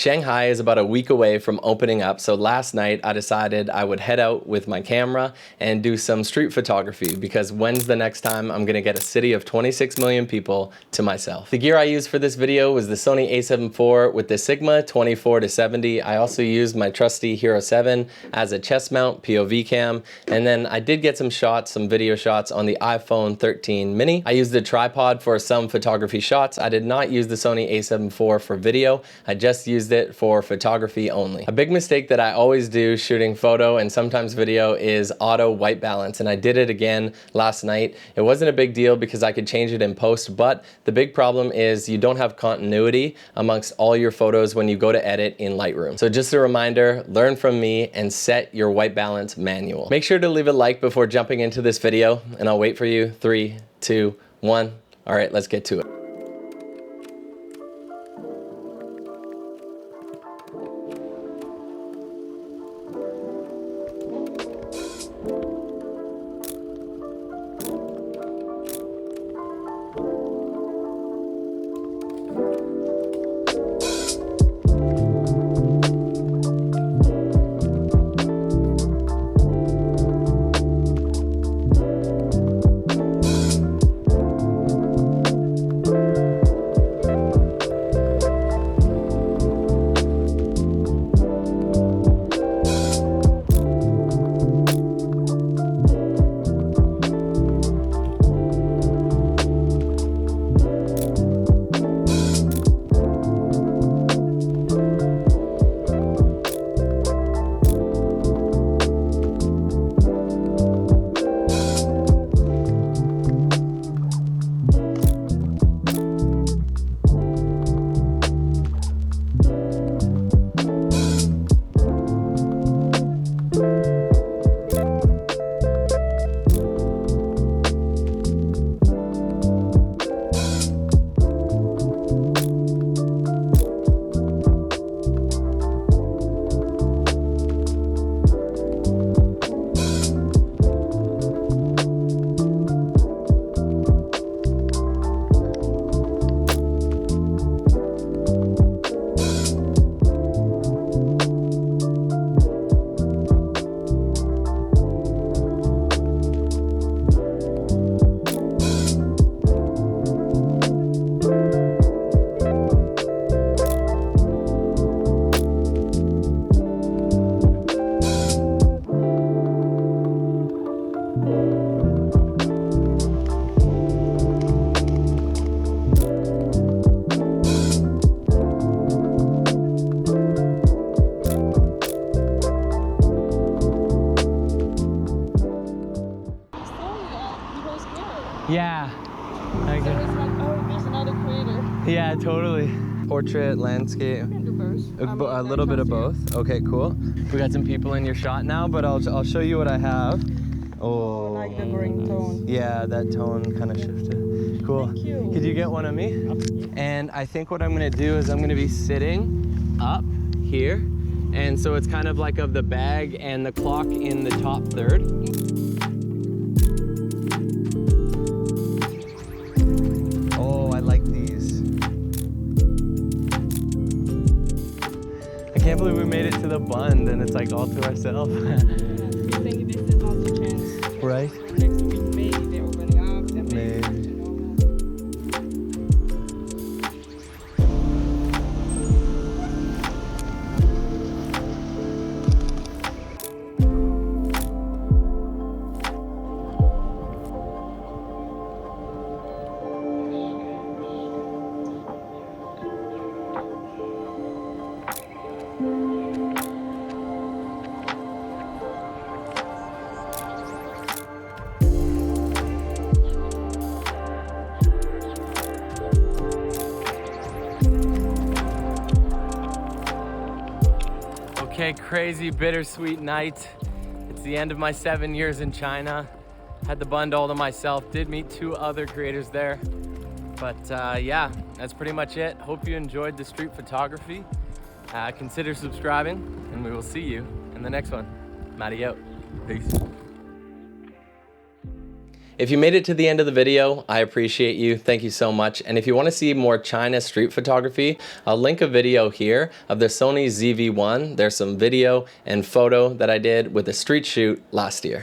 Shanghai is about a week away from opening up, so last night I decided I would head out with my camera and do some street photography because when's the next time I'm gonna get a city of 26 million people to myself? The gear I used for this video was the Sony A7IV with the Sigma 24-70. I also used my trusty Hero 7 as a chest mount POV cam, and then I did get some shots, some video shots on the iPhone 13 mini. I used the tripod for some photography shots. I did not use the Sony A7IV for video. I just used it for photography only. A big mistake that I always do shooting photo and sometimes video is auto white balance, and I did it again last night. It wasn't a big deal because I could change it in post, but the big problem is you don't have continuity amongst all your photos when you go to edit in Lightroom. So just a reminder, learn from me and set your white balance manual. Make sure to leave a like before jumping into this video, and I'll wait for you. 3, 2, 1. All right, let's get to it. Yeah. Okay. So it's like, oh, there's another creator. Yeah, totally. Portrait, landscape. You can do both. A little bit of both. Okay, cool. We got some people in your shot now, but I'll show you what I have. Oh. I like the green tone. Yeah, that tone kind of shifted. Cool. Thank you. Could you get one of me? And I think what I'm gonna do is I'm gonna be sitting up here. And so it's kind of like of the bag and the clock in the top third. Oh, I like these. I can't believe we made it to the Bund and it's like all to ourselves. I think this is also a chance. Right? Next week, maybe they're opening up. Then maybe. Maybe. Okay, crazy bittersweet night. It's the end of my 7 years in China. Had the Bund all to myself. Did meet 2 other creators there. But yeah, that's pretty much it. Hope you enjoyed the street photography. Consider subscribing, and we will see you in the next one. Matty out. Peace. If you made it to the end of the video, I appreciate you. Thank you so much. And if you want to see more China street photography, I'll link a video here of the Sony ZV-1. There's some video and photo that I did with a street shoot last year.